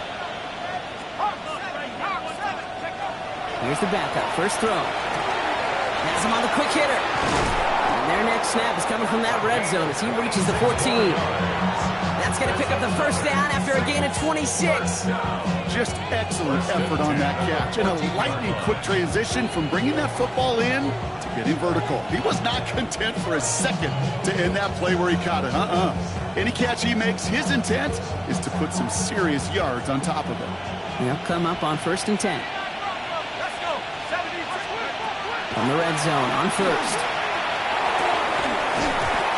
Here's the backup. First throw. Has him on the quick hitter. And their next snap is coming from that red zone as he reaches the 14. That's going to pick up the first down after a gain of 26. Just excellent effort on that catch. And a lightning quick transition from bringing that football in to getting vertical. He was not content for a second to end that play where he caught it. Any catch he makes, his intent is to put some serious yards on top of it. They'll come up on 1st and 10. From the red zone on first.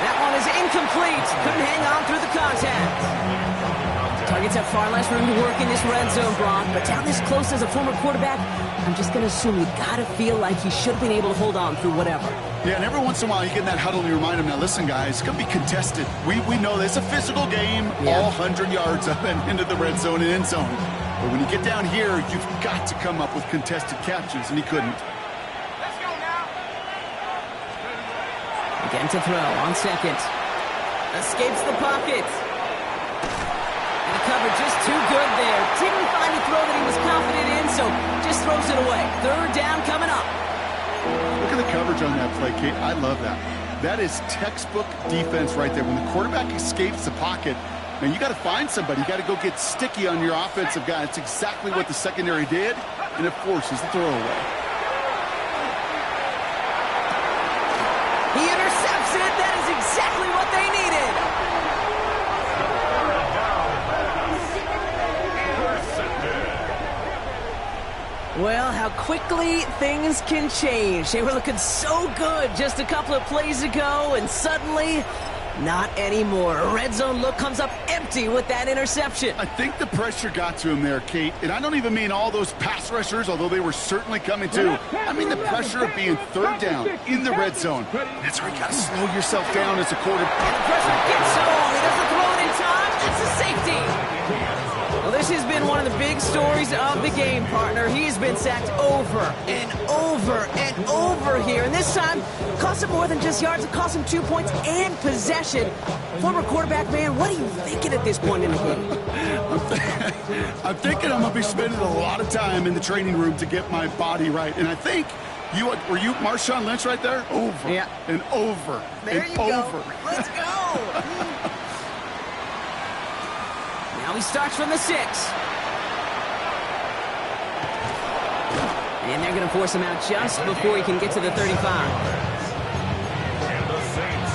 That one is incomplete. Couldn't hang on through the contact. Targets have far less room to work in this red zone, Brock, but down this close as a former quarterback, I'm just going to assume you got to feel like he should have been able to hold on through whatever. Yeah, and every once in a while you get in that huddle and you remind him, now listen, guys, it's going to be contested. We know this. It's a physical game, all 100 yards up and into the red zone and end zone. But when you get down here, you've got to come up with contested catches, and he couldn't. Again to throw on second. Escapes the pocket. And the cover just too good there. Didn't find a throw that he was confident in, so just throws it away. Third down coming up. Look at the coverage on that play, Kate. I love that. That is textbook defense right there. When the quarterback escapes the pocket, man, you got to find somebody. You got to go get sticky on your offensive guy. It's exactly what the secondary did, and it forces the throwaway. He intercepts it. That is exactly what they needed. Well, how quickly things can change. They were looking so good just a couple of plays ago, and suddenly Not anymore. A red zone look comes up empty with that interception. I think the pressure got to him there, Kate. And I don't even mean all those pass rushers, although they were certainly coming too. I mean the pressure of being third down in the red zone. That's where you got to slow yourself down as a quarterback. And the pressure gets on. He doesn't throw it in time. It's a safety. Well, this has been one of the big stories of the game, partner. He's been sacked over and over and over here. And this time, cost him more than just yards. It cost him 2 points and possession. Former quarterback, man, what are you thinking at this point in the game? I'm thinking I'm going to be spending a lot of time in the training room to get my body right. And I think, were you Marshawn Lynch right there? Over and over there and you over. Go. Let's go. Now he starts from the 6. And they're going to force him out just before he can get to the 35. And the Saints,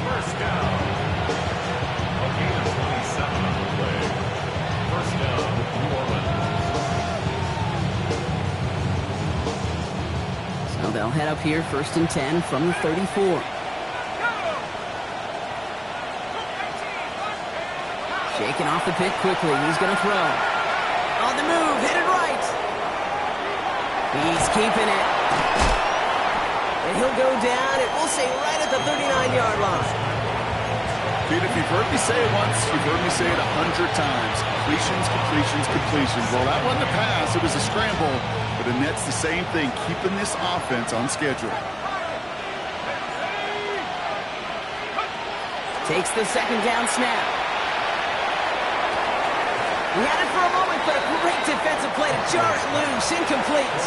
first down. A gain of 27 on the play. First down, New Orleans. So they'll head up here, 1st and 10 from the 34. Shaking off the pick quickly. He's going to throw. On the move, hit it right. He's keeping it. And he'll go down, and we'll say right at the 39-yard line. Dude, if you've heard me say it once, you've heard me say it 100 times. Completions, completions, completions. Well, that wasn't a pass. It was a scramble. But the net's the same thing, keeping this offense on schedule. Takes the 2nd down snap. He had it for a moment, but a great defensive play to jar it loose. Incomplete.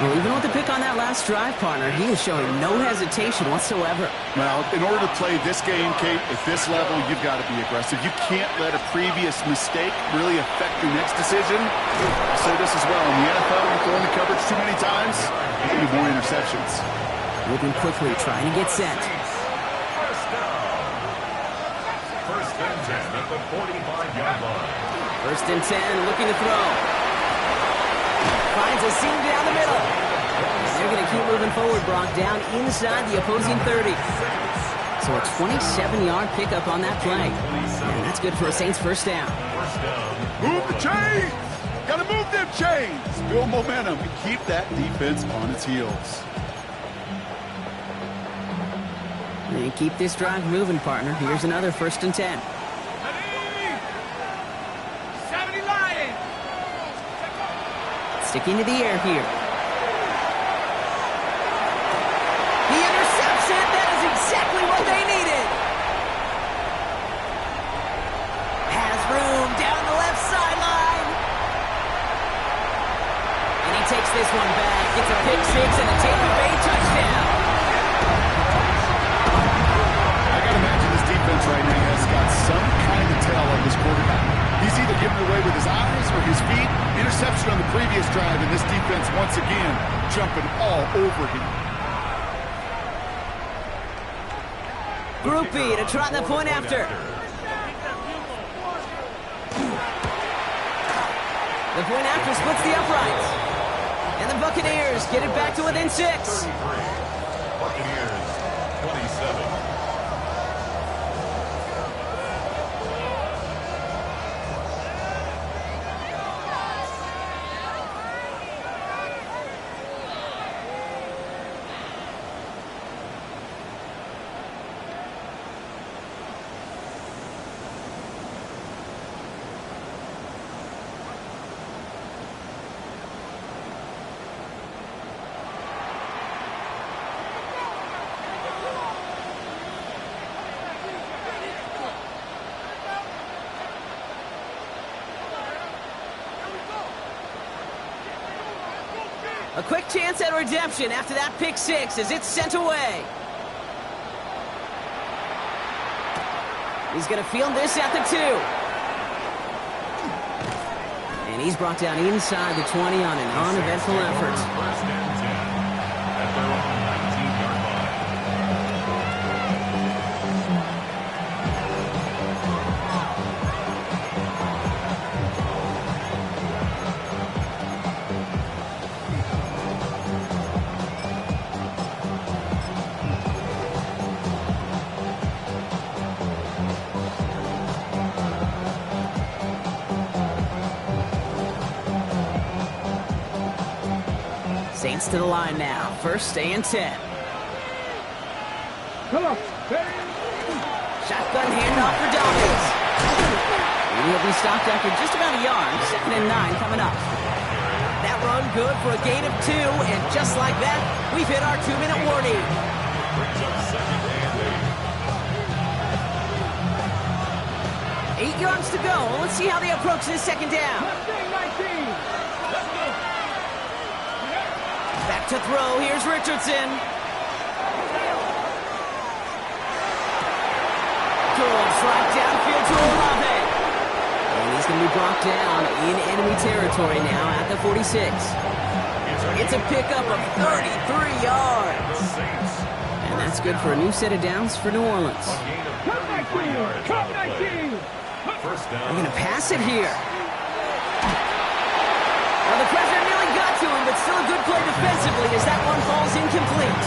Well, even with the pick on that last drive, partner, he is showing no hesitation whatsoever. Well, in order to play this game, Kate, at this level, you've got to be aggressive. You can't let a previous mistake really affect your next decision. I'll say this as well. In the NFL, you throw in the coverage too many times, you need more interceptions. Moving quickly, trying to get set. First and 10 at the 45-yard line. 1st and 10, looking to throw. Finds a seam down the middle. And they're going to keep moving forward, Brock, down inside the opposing 30. So a 27-yard pickup on that play. And that's good for a Saints first down. Move the chains! Got to move them chains! Build momentum and keep that defense on its heels. And keep this drive moving, partner. Here's another 1st and 10. Sticking to the air here. He intercepts it. That is exactly what they needed. Has room down the left sideline. And he takes this one back. Gets a pick 6 and a Tampa Bay touchdown. I got to imagine this defense right now has got some kind of tell on this quarterback. He's either giving it away with his eyes or his feet. Interception on the previous drive, and this defense once again jumping all over him. Group B to try the point after. The point after splits the uprights. And the Buccaneers get it back to within 6. Buccaneers, 27. A quick chance at redemption after that pick 6 as it's sent away. He's going to field this at the 2. And he's brought down inside the 20 on an uneventful effort. First and 10 at their own 19-yard line. Saints to the line now. First and 10. Come on. Shotgun handoff for Dobbins. And he'll be stopped after just about a yard. 2nd and 9 coming up. That run good for a gain of 2, and just like that, we've hit our 2-minute warning. Brings up 2nd and 8. 8 yards to go. Let's see how they approach this 2nd down. Back to throw. Here's Richardson. Good. Slide downfield to Olave. And he's going to be brought down in enemy territory now at the 46. It's a pickup of 33 yards. And that's good for a new set of downs for New Orleans. Come 19. Come 19. First down. They're going to pass it here. Well, the pressure nearly got to him, but still a good play defensively as that one falls incomplete.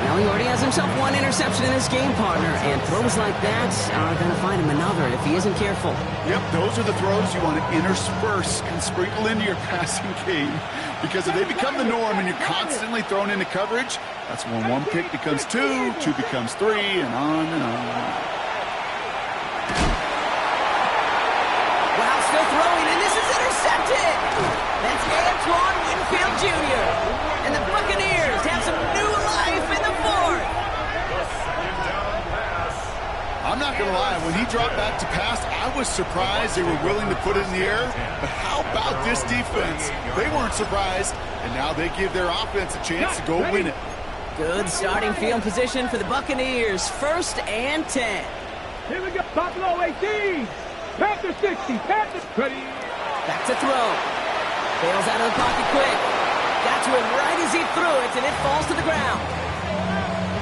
Well, he already has himself one interception in his game, partner, and throws like that are going to find him another if he isn't careful. Yep, those are the throws you want to intersperse and sprinkle into your passing game. Because if they become the norm and you're constantly thrown into coverage, that's when one pick becomes 2, 2 becomes 3, and on and on. Wow, still throwing, and this is intercepted! That's Antoine Winfield Jr. And the Buccaneers have some new life in the 4th. I'm not going to lie, when he dropped back to pass, I was surprised they were willing to put it in the air. But how about this defense? They weren't surprised, and now they give their offense a chance to go win it. Good starting field position for the Buccaneers. 1st and 10. Here we go. Buffalo 18. Panther 60. Panther ready. Back to throw. Bails out of the pocket quick. Got to him right as he threw it, and it falls to the ground.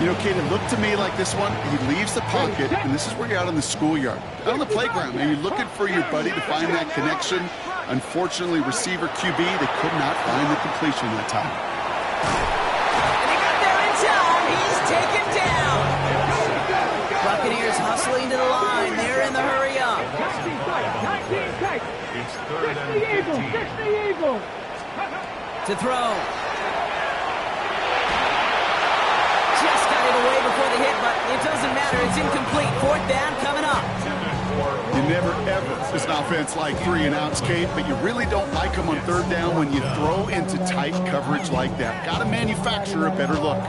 You know, Kate, it looked to me like this one, he leaves the pocket, and this is where you're out on the schoolyard, out on the playground, and you're looking for your buddy to find that connection. Unfortunately, receiver QB, they could not find the completion that time. And he got there in time. He's taken down. Buccaneers hustling to the line. They're in the hurry up. 19 tight. It's 60 3rd and Eagles. 15. 60 Eagles. To throw. Just got it away before the hit, but it doesn't matter. It's incomplete. 4th down coming up. You never, ever, this offense like 3 and outs, Kate, but you really don't like them on 3rd down when you throw into tight coverage like that. Got to manufacture a better look.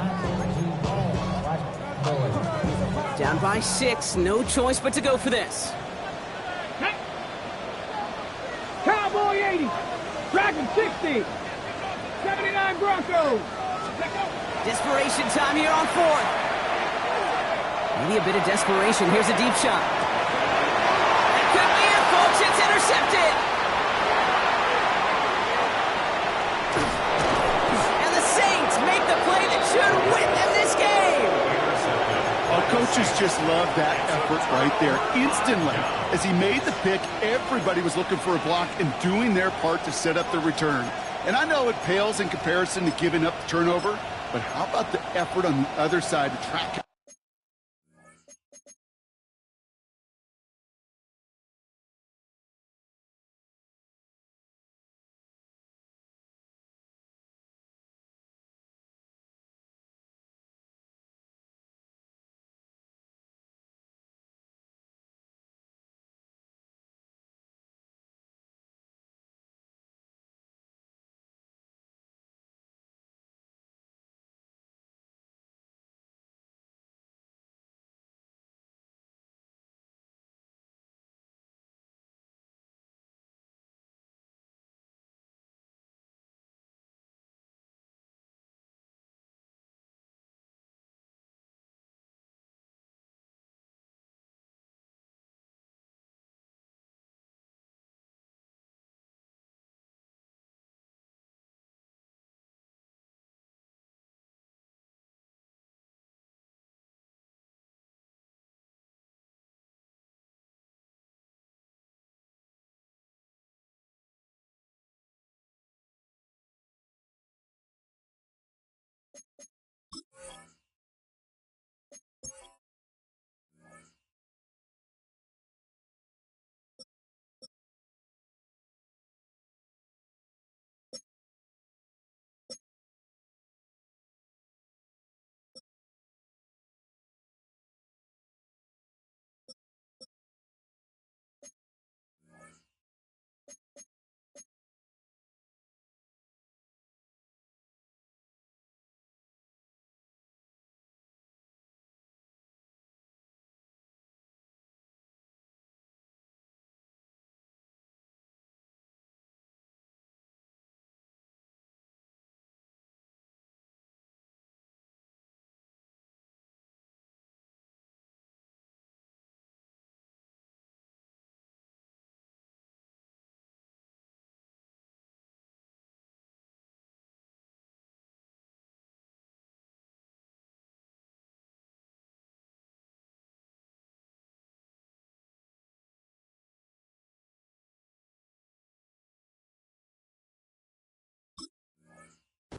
Down by 6. No choice but to go for this. Cowboy 80. Dragon 60. 79 Broncos. Desperation time here on 4th. Maybe a bit of desperation. Here's a deep shot. That could be it, folks. It's intercepted. And the Saints make the play that should win them this game. Our coaches just love that effort right there. Instantly, as he made the pick, everybody was looking for a block and doing their part to set up the return. And I know it pales in comparison to giving up the turnover, but how about the effort on the other side to track it?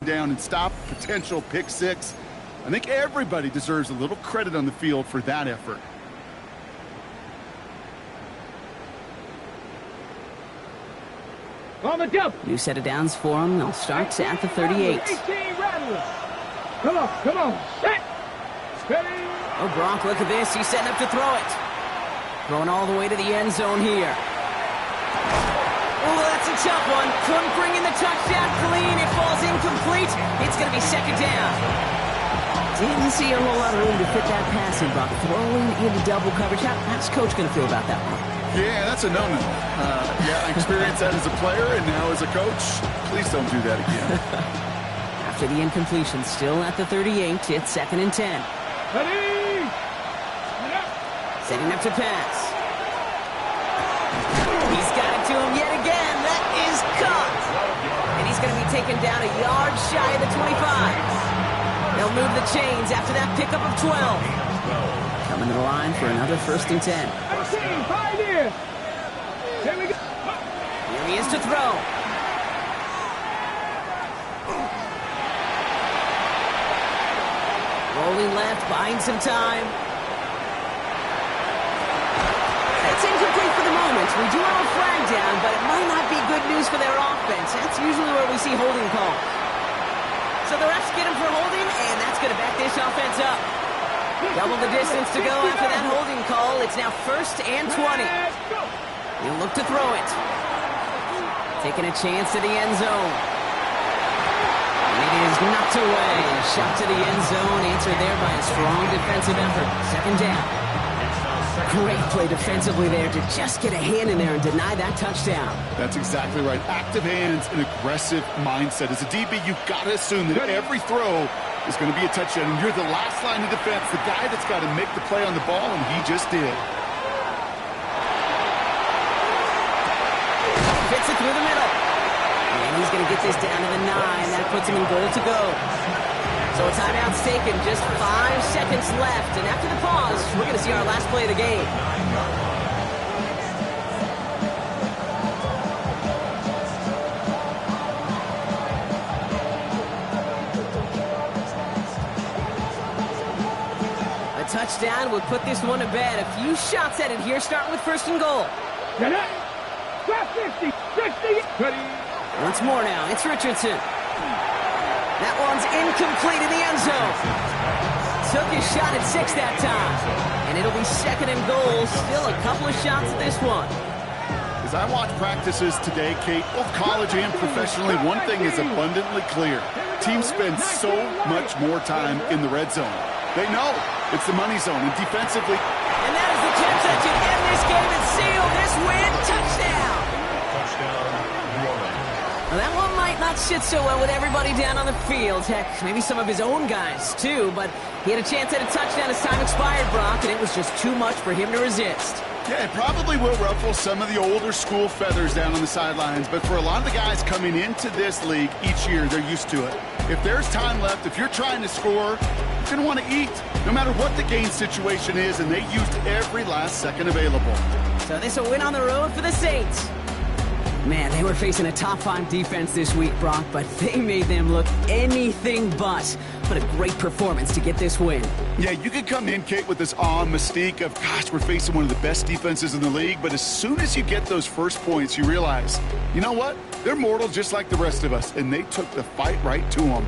down and stop potential pick six. I think everybody deserves a little credit on the field for that effort. On the jump. New set of downs for him. They'll start at the 38. 18 Rattler. Come on, set. Ready. Oh, Gronk, look at this. He's setting up to throw it. Throwing all the way to the end zone here. Oh, that's a tough one. Couldn't bring in the touchdown clean. It falls incomplete. It's going to be second down. Didn't see a whole lot of room to fit that passing, Buck. Throwing into double coverage. How's Coach going to feel about that one? Yeah, that's a no-no. I experienced that as a player and now as a coach. Please don't do that again. After the incompletion, still at the 38, it's 2nd and 10. Ready. Setting up to pass. He's got it to him yet again. That is caught. And he's going to be taken down a yard shy of the 25. They'll move the chains after that pickup of 12. Coming to the line for another 1st and 10. 5 years. Here we go. Here he is to throw. Rolling left, buying some time. That's incomplete for the moment. We do have a flag down, but it might not be good news for their offense. That's usually where we see holding calls. So the refs get him for holding, and that's going to back this offense up. Double the distance to go after that holding call. It's now 1st and 20. He'll look to throw it. Taking a chance to the end zone. And it is knocked away. Shot to the end zone. Answered there by a strong defensive effort. 2nd down. Great play defensively there to just get a hand in there and deny that touchdown. That's exactly right. Active hands and aggressive mindset. As a DB, you've got to assume that every throw is going to be a touchdown. And you're the last line of defense, the guy that's got to make the play on the ball, and he just did. Fits it through the middle. And he's going to get this down to the 9. That puts him in goal to go. So a timeout's taken, just 5 seconds left. And after the pause, we're going to see our last play of the game. A touchdown would put this one to bed. A few shots at it here, starting with 1st and goal. 50, 60, ready. Once more now, it's Richardson. That one's incomplete in the end zone. Took his shot at 6 that time. And it'll be 2nd and goal. Still a couple of shots at this one. As I watch practices today, Kate, both college and professionally, one thing is abundantly clear. Teams spend so much more time in the red zone. They know it's the money zone, and defensively. And that is the catch that should end this game and seal this win. Touchdown. Well, that one might not sit so well with everybody down on the field. Heck, maybe some of his own guys, too. But he had a chance at a touchdown as time expired, Brock, and it was just too much for him to resist. Yeah, it probably will ruffle some of the older school feathers down on the sidelines, but for a lot of the guys coming into this league each year, they're used to it. If there's time left, if you're trying to score, you're going to want to eat, no matter what the game situation is, and they used every last second available. So this a win on the road for the Saints. Man, they were facing a top 5 defense this week, Brock, but they made them look anything but. What a great performance to get this win. Yeah, you could come in, Kate, with this awe and mystique of, gosh, we're facing one of the best defenses in the league, but as soon as you get those first points, you realize, you know what? They're mortal just like the rest of us, and they took the fight right to them.